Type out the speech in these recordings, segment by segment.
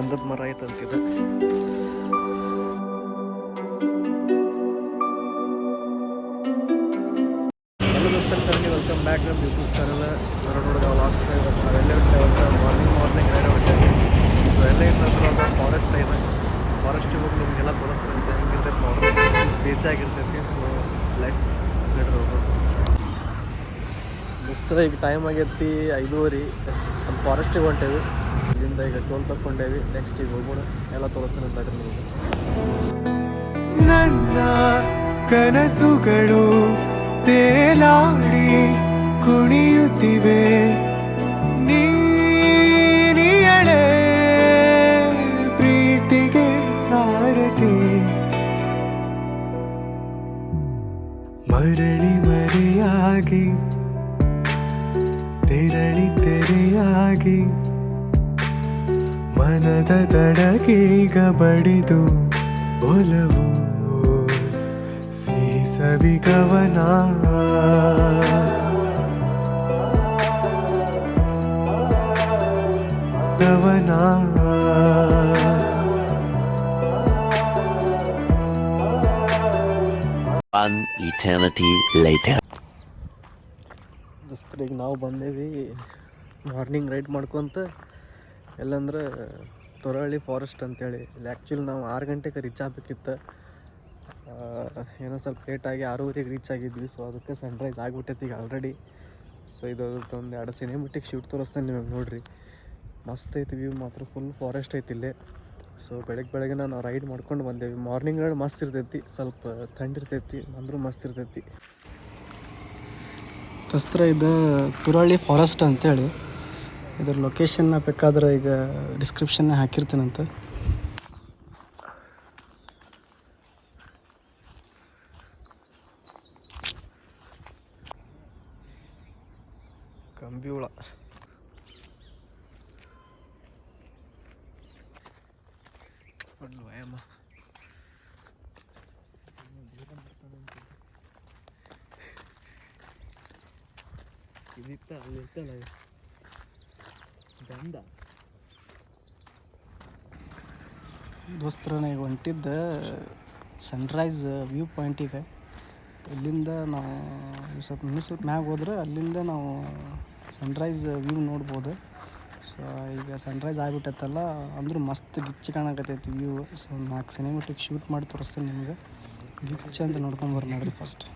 ಗಂಧದ ಮರ ಐತಂತಿದೆ. Welcome back ನಮ್ಮ ಯೂಟ್ಯೂಬ್ ಚಾನಲ್ ಕನ್ನಡ ವ್ಲಾಗ್ಸ್. ಇವತ್ತು ನಾವೆಲ್ಲ ಮಾರ್ನಿಂಗ್ ರೈಡ್ ಹೊಂಟೇವಿ. ಸೊ ಎಲ್ಲ ಏನಂದ್ರೆ ಒಂದು ಫಾರೆಸ್ಟ್ ಇದೆ. ಫಾರೆಸ್ಟಿಗೆ ಹೋಗಿ ನಿಮಗೆಲ್ಲ ತೋರಿಸ್ತಿರುತ್ತೆ ಹೆಂಗಿರ್ತೈತೆ ನೋಡ್ರಿ, ಬೀಚ್ ಆಗಿರ್ತೈತಿ. ಸೊ ಲೆಟ್ಸ್ ಗೆಟ್ ಹೋಗೋದು. ದೋಸ್ತ ಈಗ ಟೈಮ್ ಆಗೈತಿ 5:30. ನಮ್ಮ ಫಾರೆಸ್ಟಿಗೆ ಹೊಂಟೇವಿ. ಇಲ್ಲಿಂದ ಈಗ ಟೋಲ್ ತಗೊಂಡೇವಿ. ನೆಕ್ಸ್ಟ್ ಈಗ ಹೋಗೋಣ, ಎಲ್ಲ ತೋರಿಸ್ತೀನಿ ಅಂತ ನಿಮಗೆ. ನನ್ನ ಕನಸುಗಳು ತೇಲಾಡಿ ಕುಣಿಯುತ್ತಿವೆ, ನೀನಿಯಳೆ ಪ್ರೀತಿಗೆ ಸಾರಥಿ. ಮರಳಿ ಮರೆಯಾಗಿ ತೆರಳಿ ತೆರೆಯಾಗಿ ಮನದ ದಡಗೀಗ ಬಡಿದು ಒಲವು ಸವಿಗವನ. One eternity later. ದೋಸ್ತರಿಗೆ ನಾವು ಬಂದೇವಿ ಮಾರ್ನಿಂಗ್ ರೈಡ್ ಮಾಡ್ಕೊತ. ಎಲ್ಲಂದ್ರೆ ತೊರಹಳ್ಳಿ ಫಾರೆಸ್ಟ್ ಅಂತೇಳಿ. ಇಲ್ಲಿ ಆ್ಯಕ್ಚುಲಿ ನಾವು 6 ಗಂಟೆಗೆ ರೀಚ್ ಆಗಬೇಕಿತ್ತು. ಏನೋ ಸ್ವಲ್ಪ ಲೇಟಾಗಿ 6:30ಗೆ ರೀಚ್ ಆಗಿದ್ವಿ. ಸೊ ಅದಕ್ಕೆ ಸನ್ರೈಸ್ ಆಗಿಬಿಟ್ಟೈತಿ ಈಗ ಆಲ್ರೆಡಿ. ಸೊ ಇದು ಒಂದು 2 ಸಿನಿಮೆಟಿಕ್ ಶೂಟ್ ತೋರಿಸ್ತೇನೆ ನಿಮಗೆ, ನೋಡಿರಿ. ಮಸ್ತ್ ಐತಿ ವ್ಯೂ ಮಾತ್ರ, ಫುಲ್ ಫಾರೆಸ್ಟ್ ಐತಿ ಇಲ್ಲೇ. ಸೊ ಬೆಳಗ್ಗೆ ನಾವು ರೈಡ್ ಮಾಡ್ಕೊಂಡು ಬಂದೇವಿ. ಮಾರ್ನಿಂಗ್ ರೈಡ್ ಮಸ್ತ್ ಇರ್ತೈತಿ, ಸ್ವಲ್ಪ ಥಂಡಿರ್ತೈತಿ, ಅಂದರೂ ಮಸ್ತ್ ಇರ್ತೈತಿ. ದೋಸ್ತ್ರ ಇದು ತುರಹಳ್ಳಿ ಫಾರೆಸ್ಟ್ ಅಂತೇಳಿ. ಇದ್ರ ಲೊಕೇಶನ್ನ ಬೇಕಾದ್ರೆ ಈಗ ಡಿಸ್ಕ್ರಿಪ್ಷನ್ನೇ ಹಾಕಿರ್ತೀನಂತ. ಕಂಬಿಹುಳ ವ್ಯಾಯಾಮ. ಇದಿತ್ತ ಅಲ್ಲಿರ್ತಲ್ಲ ಗಂಧ. ದೋಸ್ತರ ಈಗ ಹೊಂಟಿದ್ದ ಸನ್ರೈಸ್ ವ್ಯೂ ಪಾಯಿಂಟಿಗೆ. ಇಲ್ಲಿಂದ ನಾವು ಸ್ವಲ್ಪ ಮ್ಯಾಗ ಹೋದ್ರೆ ಅಲ್ಲಿಂದ ನಾವು ಸನ್ರೈಸ್ ವ್ಯೂ ನೋಡ್ಬೋದು. ಸೊ ಈಗ ಸನ್ರೈಸ್ ಆಗಿಬಿಟ್ಟೈತಲ್ಲ, ಅಂದರೂ ಮಸ್ತ್ ಗಿಚ್ಚಿ ಕಾಣಕತ್ತೈತಿ ವ್ಯೂ. ಸೊ 4 ಸಿನಿಮೆಟಿಕ್ ಶೂಟ್ ಮಾಡಿ ತೋರಿಸ್ತೀನಿ ನಿಮ್ಗೆ. ಗಿಚ್ಚ ಅಂತ ನೋಡ್ಕೊಂಬರ್ರಿ ನೋಡ್ರಿ ಫಸ್ಟ್.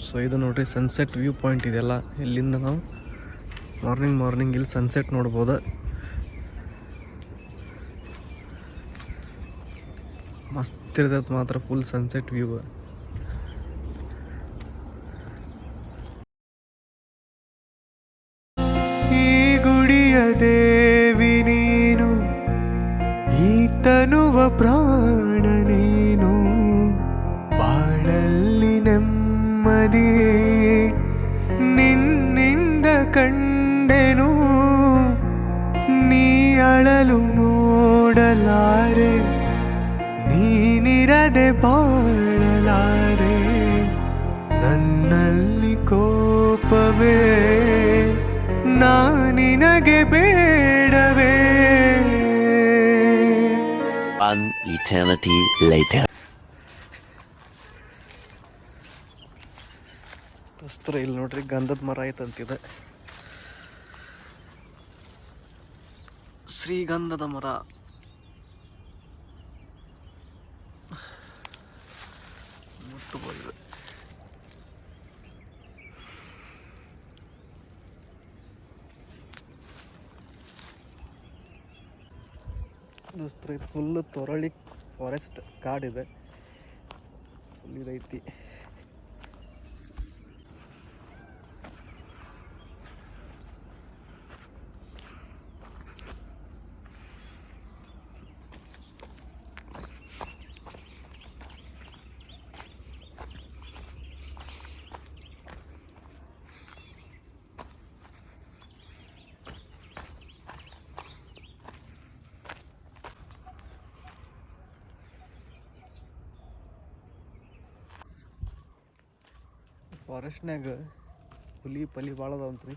ಸೊ ಇದು ನೋಡಿರಿ ಸನ್ಸೆಟ್ ವ್ಯೂ ಪಾಯಿಂಟ್ ಇದೆಲ್ಲ. ಇಲ್ಲಿಂದ ನಾವು ಮಾರ್ನಿಂಗ್ ಇಲ್ಲಿ ಸನ್ಸೆಟ್ ನೋಡ್ಬೋದು. ಮಸ್ತಿರ್ತೈತೆ ಮಾತ್ರ ಫುಲ್ ಸನ್ಸೆಟ್ ವ್ಯೂ. ಈ ಗುಡಿಯ ದೇವಿ ನೀನು, ಈ ತನುವ ಪ್ರಾಣ ನೀನು, ಬಾಳಲ್ಲಿ ನೆಮ್ಮದಿ ನಿನ್ನಿಂದ ಕಂಡೆನು. ನೀ ಅಳಲು ನೋಡಲಾರೆ, ನೀನಿರದೆ ಬಾಳಲಾರೆ. ನನ್ನಲ್ಲಿ ಕೋಪವೇ ನಾನಿನಗೆ ಬೇಡವೇ. One eternity later. ವಸ್ತ್ರ ಇಲ್ಲಿ ನೋಡ್ರಿ, ಗಂಧದ ಮರ ಐತಂತಿದೆ. ಶ್ರೀಗಂಧದ ಮರ. ಮುಟ್ಟಬಹುದು. ದೋಸ್ತ್ರ ಇದು ಫುಲ್ಲು ತೊರಳಿ ಫಾರೆಸ್ಟ್ ಕಾಡಿದೆ, ಫುಲ್ ಇದೈತಿ. ಫಾರೆಸ್ಟ್ನಾಗ ಹುಲಿ ಪಲಿ ಭಾಳ ಅದಾವಂತ್ರಿ.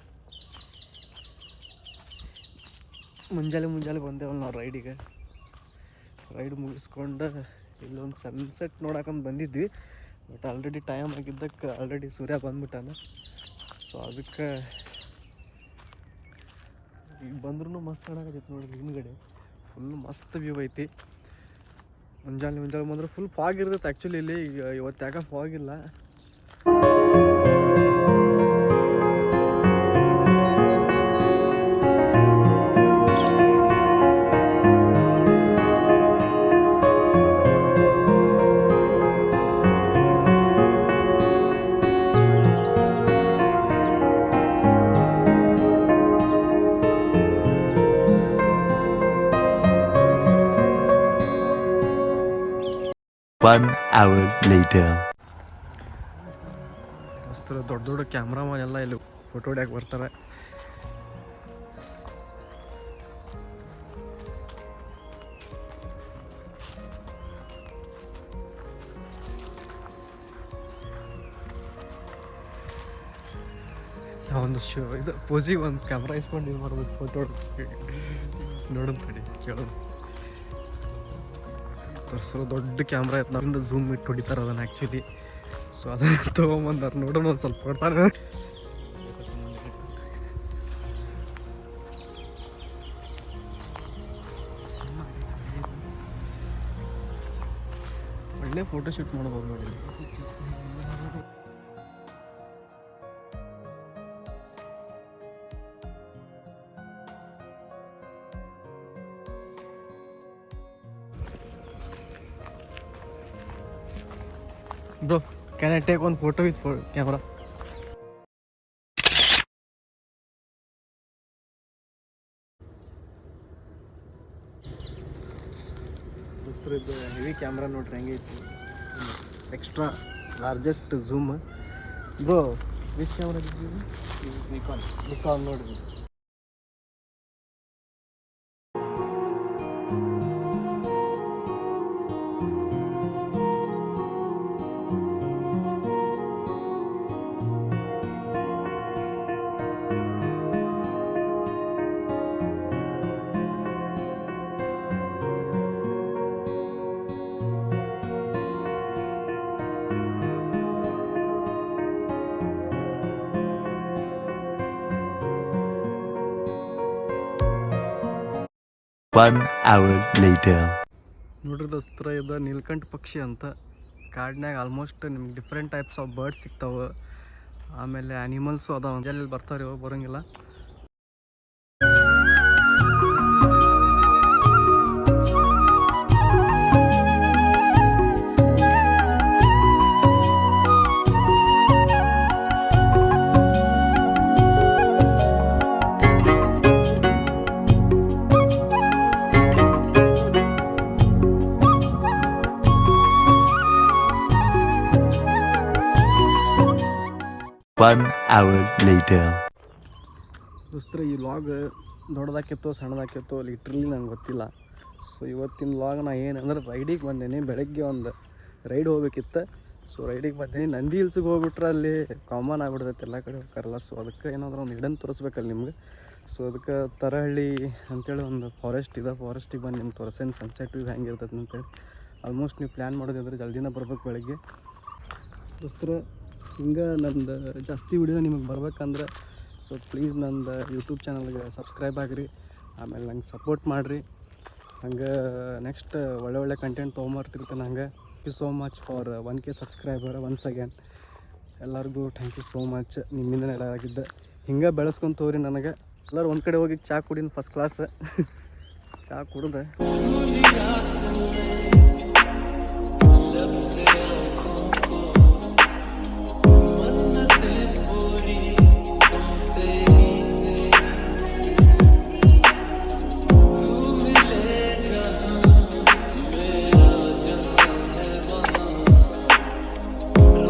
ಮುಂಜಾನೆ ಬಂದೇವಲ್ಲ ನಾವು ರೈಡಿಗೆ. ರೈಡ್ ಮುಗಿಸ್ಕೊಂಡು ಇಲ್ಲೊಂದು ಸನ್ಸೆಟ್ ನೋಡಕ್ಕಂತ ಬಂದಿದ್ವಿ. ಬಟ್ ಆಲ್ರೆಡಿ ಟೈಮ್ ಆಗಿದ್ದಕ್ಕೆ ಆಲ್ರೆಡಿ ಸೂರ್ಯ ಬಂದ್ಬಿಟ್ಟಾನ. ಸೊ ಅದಕ್ಕೆ ಈಗ ಬಂದ್ರೂ ಮಸ್ತ್ ಕಾಣಕತ್ತೈತಿ ನೋಡ್ರಿ. ಹಿಂದ್ಗಡೆ ಫುಲ್ ಮಸ್ತ್ ವ್ಯೂ ಐತಿ. ಮುಂಜಾನೆ ಬಂದ್ರೆ ಫುಲ್ ಫಾಗ್ ಇರ್ತೈತೆ ಆ್ಯಕ್ಚುಲಿ ಇಲ್ಲಿ. ಈಗ ಇವತ್ತು ಯಾಕೆ ಫಾಗ್ ಇಲ್ಲ. One hour later. ದೊಡ್ಡ ಕ್ಯಾಮ್ರಾಮನ್ ಎಲ್ಲ ಇಲ್ಲಿ ಫೋಟೋ ಹೊಡ್ಯಾಕೆ ಬರ್ತಾರೆ. ಒಂದು ಇದು ಪೋಸಿಗೆ ಒಂದು ಕ್ಯಾಮ್ರಾ ಇಸ್ಕೊಂಡು ಇದು ಮಾಡ್ಬೇಕು, ಫೋಟೋ ನೋಡೋಣ ತಡಿ, ಕೇಳೋಣ. ತೋರಿಸೋ ದೊಡ್ಡ ಕ್ಯಾಮ್ರಾ ಐತೆ, ನಾವಿಂದ ಝೂಮ್ ಇಟ್ಟು ಹೊಡಿತಾರೆ ಅದನ್ನು ಆ್ಯಕ್ಚುಲಿ. ಸೊ ಅದನ್ನು ತೊಗೊಂಬಂದಾರ, ನೋಡೋಣ ಒಂದು ಸ್ವಲ್ಪ ಕೊಡ್ತಾರೆ. ಒಳ್ಳೆ ಫೋಟೋ ಶೂಟ್ ಮಾಡ್ಬೋದು ನೋಡಿ. Bro, can I take one photo with camera? ದೋಸ್ತರದ್ದು ಹೆವಿ ಕ್ಯಾಮ್ರಾ ನೋಡ್ರಿ ಹೆಂಗೆ ಐತಿ. Extra largest zoom. Bro which camera ಇದ್ದೀವಿ? ನಿಕಾನ್ ನೋಡ್ರಿ. One hour later. ನೋಡ್ರಿ ದೋಸ್ತರ, ಇದು ನೀಲ್ಕಂಠ ಪಕ್ಷಿ ಅಂತ. ಕಾಡಿನಾಗ ಆಲ್ಮೋಸ್ಟ್ ನಿಮ್ಗೆ ಡಿಫ್ರೆಂಟ್ ಟೈಪ್ಸ್ ಆಫ್ ಬರ್ಡ್ಸ್ ಸಿಗ್ತಾವೆ. ಆಮೇಲೆ ಆ್ಯನಿಮಲ್ಸು ಅದಾವ. ಎಲ್ಲೆಲ್ಲಿ ಬರ್ತಾರೆ ಇವಾಗ ಬರೋಂಗಿಲ್ಲ. 1 hour later. ದೋಸ್ತ್ರೆ ಈ ಲಾಗ್ ದೊಡ್ಡದಾಕಿತ್ತೋ ಸಣ್ಣದಾಕಿತ್ತೋ ಲಿಟ್ರಲಿ ನಂಗೆ ಗೊತ್ತಿಲ್ಲ. ಸೊ ಇವತ್ತಿನ ಲಾಗ್ ನಾ ಏನಂದ್ರೆ ರೈಡಿಗೆ ಬಂದೇನಿ. ಬೆಳಗ್ಗೆ ಒಂದು ರೈಡ್ ಹೋಗ್ಬೇಕಿತ್ತು. ಸೊ ರೈಡಿಗೆ ಬಂದೇನಿ. ನಂದಿ ಹಿಲ್ಸಿಗೆ ಹೋಗ್ಬಿಟ್ರೆ ಅಲ್ಲಿ ಕಾಮನ್ ಆಗ್ಬಿಡ್ತೈತೆ, ಎಲ್ಲ ಕಡೆ ಹೋಗ್ತಾರಲ್ಲ. ಸೊ ಅದಕ್ಕೆ ಏನಾದರೂ ಒಂದು ಹಿಡನ್ ತೋರಿಸ್ಬೇಕಲ್ಲ ನಿಮ್ಗೆ. ಸೊ ಅದಕ್ಕೆ ತರಹಳ್ಳಿ ಅಂತೇಳಿ ಒಂದು ಫಾರೆಸ್ಟ್ ಇದೆ. ಫಾರೆಸ್ಟಿಗೆ ಬಂದು ನಿಮ್ಗೆ ತೋರಿಸೇನು ಸನ್ಸೆಟ್ ವ್ಯೂ ಹೆಂಗೆ ಇರ್ತೈತೆ ಅಂತೇಳಿ. ಆಲ್ಮೋಸ್ಟ್ ನೀವು ಪ್ಲ್ಯಾನ್ ಮಾಡೋದಂದ್ರೆ ಜಲ್ದಿನ ಬರ್ಬೇಕು ಬೆಳಗ್ಗೆ. ದೋಸ್ತ್ರೆ ಹಿಂಗೆ ನಂದು ಜಾಸ್ತಿ ವಿಡಿಯೋ ನಿಮಗೆ ಬರ್ಬೇಕಂದ್ರೆ ಸೊ ಪ್ಲೀಸ್ ನಂದು ಯೂಟ್ಯೂಬ್ ಚಾನಲ್ಗೆ ಸಬ್ಸ್ಕ್ರೈಬ್ ಆಗಿರಿ, ಆಮೇಲೆ ನಂಗೆ ಸಪೋರ್ಟ್ ಮಾಡಿರಿ. ಹಂಗೆ ನೆಕ್ಸ್ಟ್ ಒಳ್ಳೆ ಕಂಟೆಂಟ್ ತೊಗೊಂಬರ್ತಿರ್ತೀನಿ. ಹಂಗೆ thank you so much for 1K subscriber once again. ಎಲ್ಲರಿಗೂ ಥ್ಯಾಂಕ್ ಯು ಸೋ ಮಚ್. ನಿಮ್ಮಿಂದನೇ ಎಲ್ಲ ಆಗಿದ್ದೆ. ಹಿಂಗೆ ಬೆಳೆಸ್ಕೊಂಡು ತೋರಿ ನನಗೆ. ಎಲ್ಲರೂ ಒಂದು ಕಡೆ ಹೋಗಿ ಚಹಾ ಕುಡಿನ ಫಸ್ಟ್ ಕ್ಲಾಸ್ ಚಹಾ ಕುಡ್ದೆ